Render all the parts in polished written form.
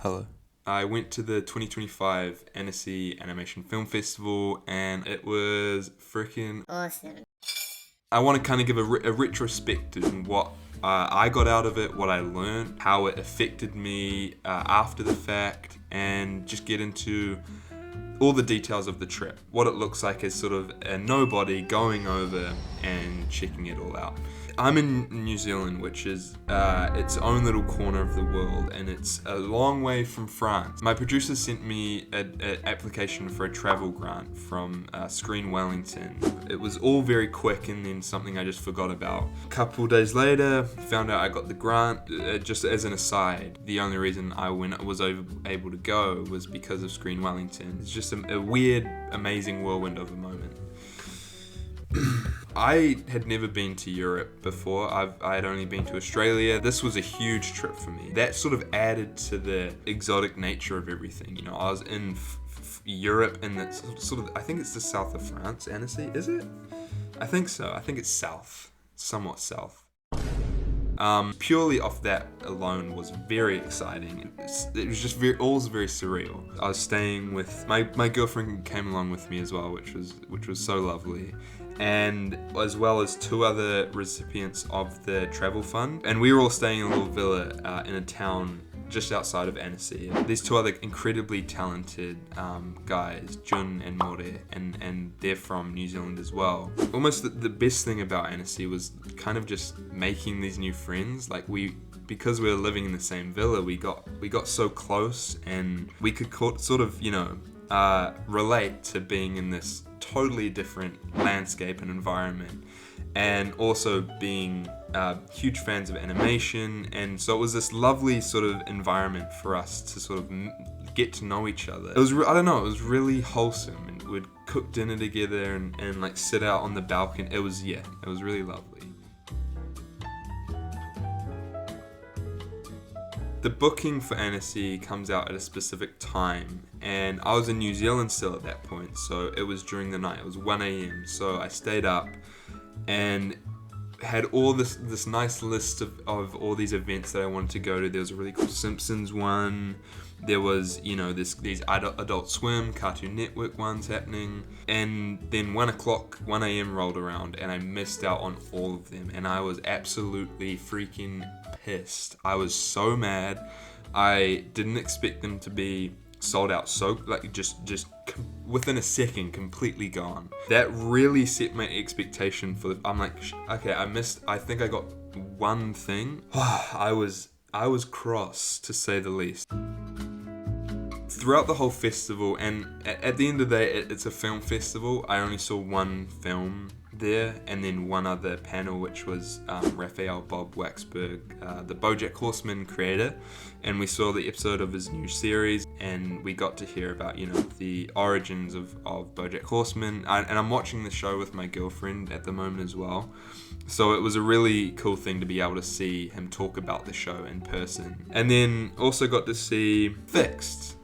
Hello. I went to the 2025 Annecy Animation Film Festival and it was freaking Awesome. I want to kind of give a retrospective on what I got out of it, what I learned, how it affected me after the fact, and just get into all the details of the trip. What it looks like as sort of a nobody going over and checking it all out. I'm in New Zealand, which is its own little corner of the world, and it's a long way from France. My producer sent me an application for a travel grant from Screen Wellington. It was all very quick, and then something I just forgot about. A couple days later, found out I got the grant. Just as an aside, the only reason I was able to go was because of Screen Wellington. It's just a weird, amazing whirlwind of a moment. I had never been to Europe before. I had only been to Australia. This was a huge trip for me. That sort of added to the exotic nature of everything. You know, I was in Europe, and that's sort of, I think it's the south of France, Annecy, is it? I think so. I think it's south, somewhat south. Purely off that alone was very exciting. It was just all very surreal. I was staying with my girlfriend came along with me as well, which was so lovely, and as well as two other recipients of the travel fund, and we were all staying in a little villa in a town just outside of Annecy. These two other incredibly talented guys, Jun and More, and they're from New Zealand as well. Almost the best thing about Annecy was kind of just making these new friends. Like because we were living in the same villa, we got so close, and we could sort of, relate to being in this totally different landscape and environment, and also being huge fans of animation, and so it was this lovely sort of environment for us to sort of get to know each other. It was I don't know, it was really wholesome, and we'd cook dinner together and like sit out on the balcony. It was really lovely. The booking for Annecy comes out at a specific time, and I was in New Zealand still at that point, so it was during the night. It was 1 a.m. So I stayed up and had all this nice list of all these events that I wanted to go to. There was a really cool Simpsons one. There was, these Adult Swim, Cartoon Network ones happening. And then 1 a.m. rolled around, and I missed out on all of them. And I was absolutely freaking pissed. I was so mad. I didn't expect them to be sold out so just within a second, completely gone. That really set my expectation for I'm like, okay, I think I got one thing. I was cross, to say the least. Throughout the whole festival, and at the end of the day, it's a film festival, I only saw one film there, and then one other panel, which was Raphael Bob Waxberg, the BoJack Horseman creator, and we saw the episode of his new series, and we got to hear about the origins of BoJack Horseman, and I'm watching the show with my girlfriend at the moment as well, so it was a really cool thing to be able to see him talk about the show in person. And then also got to see Fixed,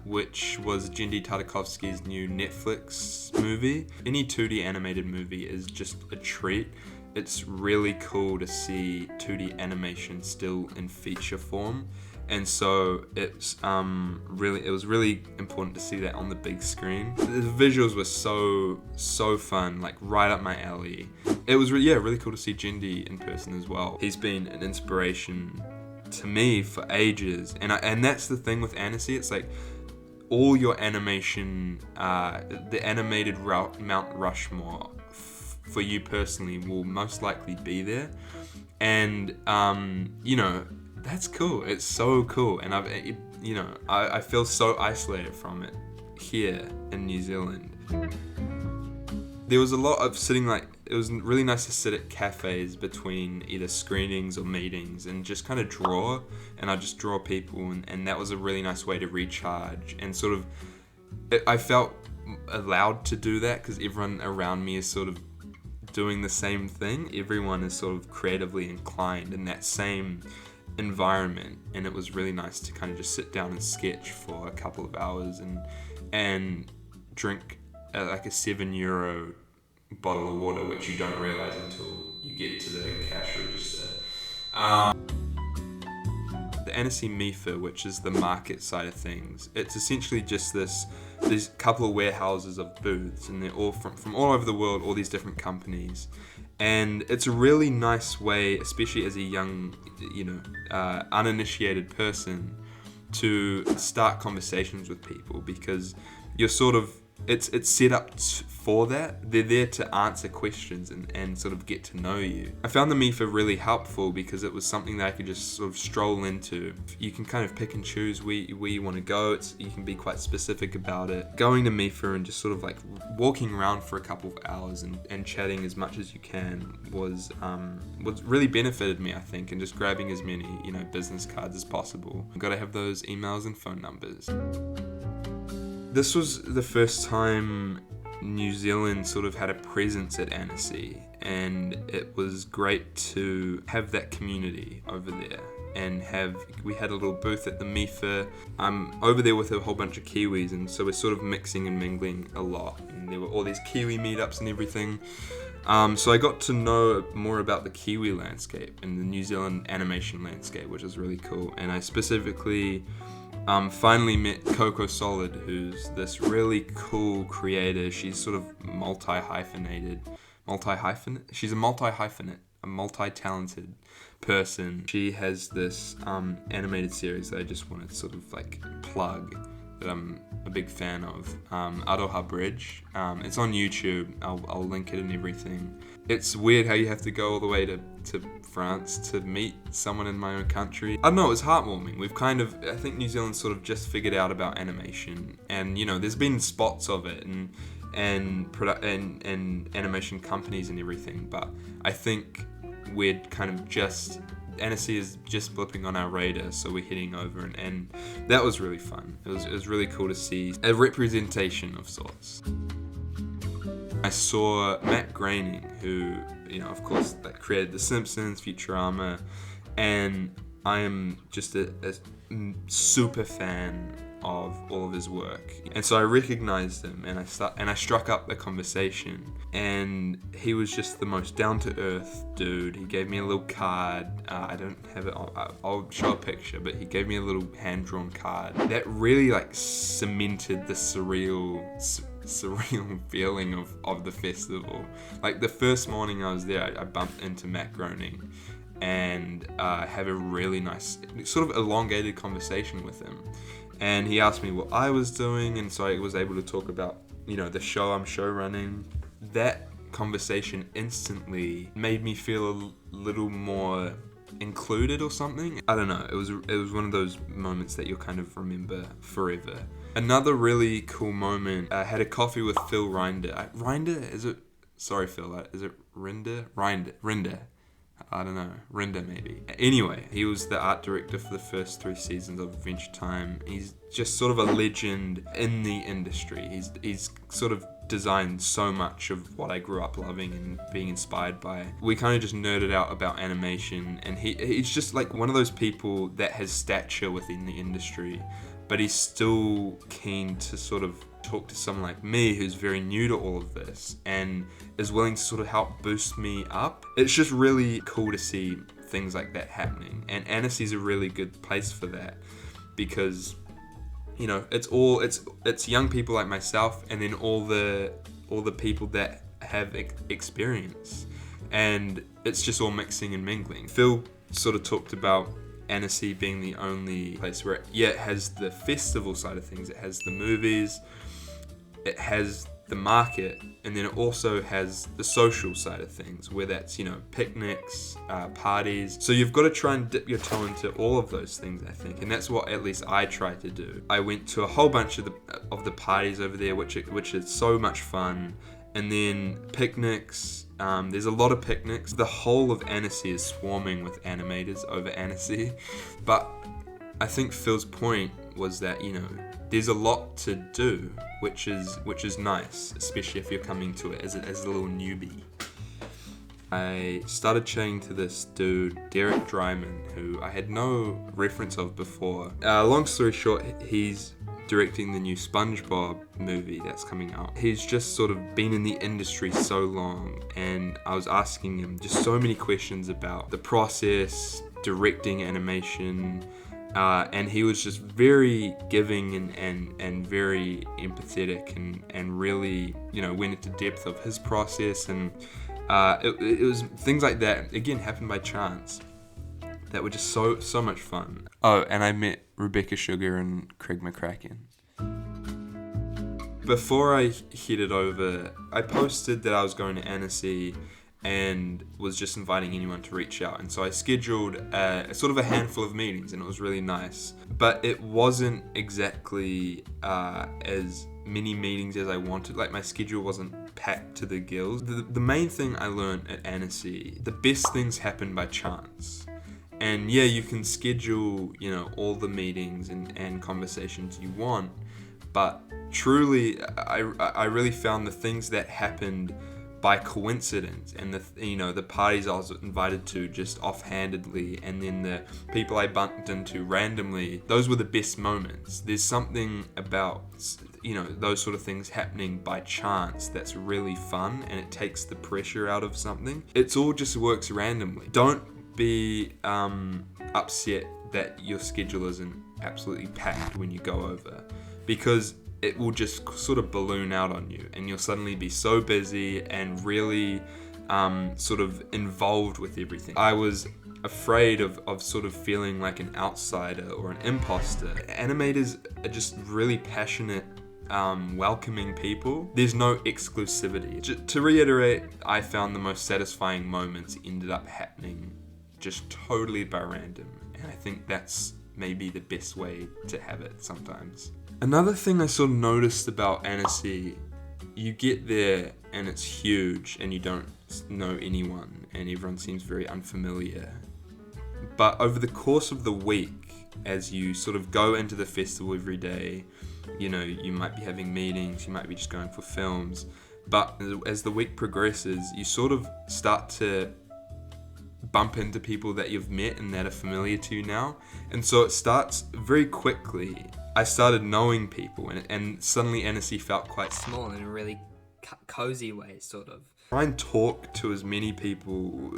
which was Jendy Tartakovsky's new Netflix movie. Any 2D animated movie is just a treat. It's really cool to see 2D animation still in feature form, and so it was really important to see that on the big screen. The visuals were so fun, like right up my alley. It was really cool to see Jendy in person as well. He's been an inspiration to me for ages, and that's the thing with Annecy. It's like all your animation, the animated Mount Rushmore for you personally will most likely be there, and that's cool. It's so cool, and I feel so isolated from it here in New Zealand. There was a lot of sitting, it was really nice to sit at cafes between either screenings or meetings and just kind of draw, and I just draw people, and that was a really nice way to recharge, and sort of, I felt allowed to do that because everyone around me is sort of doing the same thing. Everyone is sort of creatively inclined in that same environment, and it was really nice to kind of just sit down and sketch for a couple of hours and drink like a €7 bottle of water, which you don't realize until you get to the cash register. The Annecy MIFA, which is the market side of things. It's essentially just these couple of warehouses of booths, and they're all from all over the world, all these different companies. And it's a really nice way, especially as a young, uninitiated person, to start conversations with people, because you're sort of, it's set up for that. They're there to answer questions and sort of get to know you. I found the MIFA really helpful because it was something that I could just sort of stroll into. You can kind of pick and choose where you want to go. You can be quite specific about it. Going to MIFA and just sort of like walking around for a couple of hours and chatting as much as you can was really benefited me, I think, and just grabbing as many business cards as possible. I've got to have those emails and phone numbers. This was the first time New Zealand sort of had a presence at Annecy, and it was great to have that community over there. And we had a little booth at the MIFA. I'm over there with a whole bunch of Kiwis, and so we're sort of mixing and mingling a lot. And there were all these Kiwi meetups and everything. So I got to know more about the Kiwi landscape and the New Zealand animation landscape, which is really cool. And I specifically finally met Coco Solid, who's this really cool creator. She's sort of she's a multi-hyphenate, a multi-talented person. She has this animated series that I just want to sort of like plug, that I'm a big fan of, Aroha Bridge. It's on YouTube. I'll link it and everything. It's weird how you have to go all the way to France to meet someone in my own country. I don't know, it was heartwarming. I think New Zealand sort of just figured out about animation, and there's been spots of it and animation companies and everything, but I think we're kind of Annecy is just blipping on our radar, so we're heading over, and that was really fun. It was really cool to see a representation of sorts. I saw Matt Groening, who, of course, that created The Simpsons, Futurama, and I am just a super fan of all of his work. And so I recognized him, and I struck up a conversation, and he was just the most down-to-earth dude. He gave me a little card. I don't have it. I'll show a picture, but he gave me a little hand-drawn card that really cemented the surreal feeling of the festival. Like the first morning I was there, I bumped into Matt Groening and have a really nice, sort of elongated conversation with him. And he asked me what I was doing, and so I was able to talk about, the show I'm show running. That conversation instantly made me feel a little more included or something. I don't know. It was one of those moments that you'll kind of remember forever. Another really cool moment, I had a coffee with Phil Rinder. Rinder? Is it? Sorry, Phil. Is it Rinder? Rinder. I don't know. Rinder, maybe. Anyway, he was the art director for the first 3 seasons of Adventure Time. He's just sort of a legend in the industry. He's sort of designed so much of what I grew up loving and being inspired by. We kind of just nerded out about animation, and he's just like one of those people that has stature within the industry, but he's still keen to sort of talk to someone like me who's very new to all of this and is willing to sort of help boost me up. It's just really cool to see things like that happening, and Annecy's a really good place for that, because it's young people like myself, and then all the people that have experience, and it's just all mixing and mingling. Phil sort of talked about Annecy being the only place where it has the festival side of things, it has the movies, it has the market, and then it also has the social side of things, where that's picnics, parties. So you've got to try and dip your toe into all of those things, I think, and that's what at least I try to do. I went to a whole bunch of the parties over there, which is so much fun, and then picnics. There's a lot of picnics. The whole of Annecy is swarming with animators over Annecy, but I think Phil's point was that there's a lot to do, which is nice, especially if you're coming to it as a little newbie. I started chatting to this dude, Derek Dryman, who I had no reference of before. Long story short, he's directing the new SpongeBob movie that's coming out. He's just sort of been in the industry so long, and I was asking him just so many questions about the process, directing animation, and he was just very giving and very empathetic and really, went into depth of his process, and it was things like that, again, happened by chance, that were just so much fun. Oh, and I met Rebecca Sugar and Craig McCracken. Before I headed over, I posted that I was going to Annecy and was just inviting anyone to reach out. And so I scheduled sort of a handful of meetings, and it was really nice. But it wasn't exactly as many meetings as I wanted. Like, my schedule wasn't packed to the gills. The main thing I learned at Annecy, the best things happen by chance. And yeah, you can schedule, all the meetings and conversations you want, but truly, I really found the things that happened by coincidence, and the parties I was invited to just offhandedly, and then the people I bumped into randomly, those were the best moments. There's something about, those sort of things happening by chance that's really fun, and it takes the pressure out of something. It's all just works randomly. Don't be upset that your schedule isn't absolutely packed when you go over, because it will just sort of balloon out on you, and you'll suddenly be so busy and really sort of involved with everything. I was afraid of sort of feeling like an outsider or an imposter. Animators are just really passionate, welcoming people. There's no exclusivity. To reiterate, I found the most satisfying moments ended up happening just totally by random, and I think that's maybe the best way to have it sometimes. Another thing I sort of noticed about Annecy, you get there and it's huge and you don't know anyone and everyone seems very unfamiliar. But over the course of the week, as you sort of go into the festival every day, you might be having meetings, you might be just going for films, but as the week progresses, you sort of start to bump into people that you've met and that are familiar to you now. And so it starts very quickly. I started knowing people, and suddenly Annecy felt quite small in a really cozy way, sort of. Try and talk to as many people,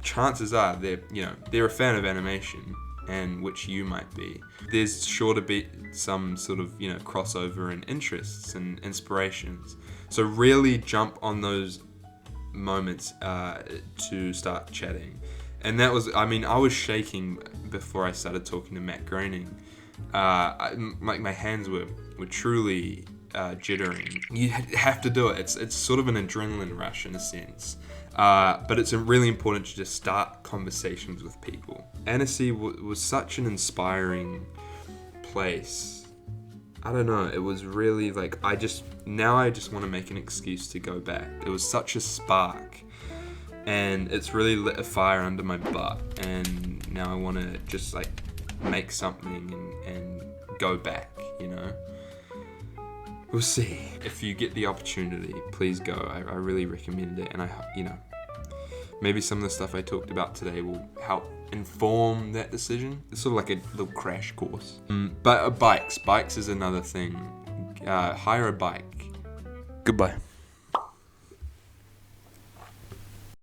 chances are they're a fan of animation, and which you might be. There's sure to be some sort of, crossover in interests and inspirations. So really jump on those moments to start chatting. And that was, I was shaking before I started talking to Matt Groening. My hands were truly jittering. You have to do it. It's sort of an adrenaline rush in a sense. But it's really important to just start conversations with people. Annecy was such an inspiring place. I don't know, it was really like, I just want to make an excuse to go back. It was such a spark, and it's really lit a fire under my butt, and now I want to just like make something and go back, We'll see. If you get the opportunity, please go. I really recommend it, and maybe some of the stuff I talked about today will help inform that decision. It's sort of like a little crash course. But bikes is another thing. Hire a bike. Goodbye.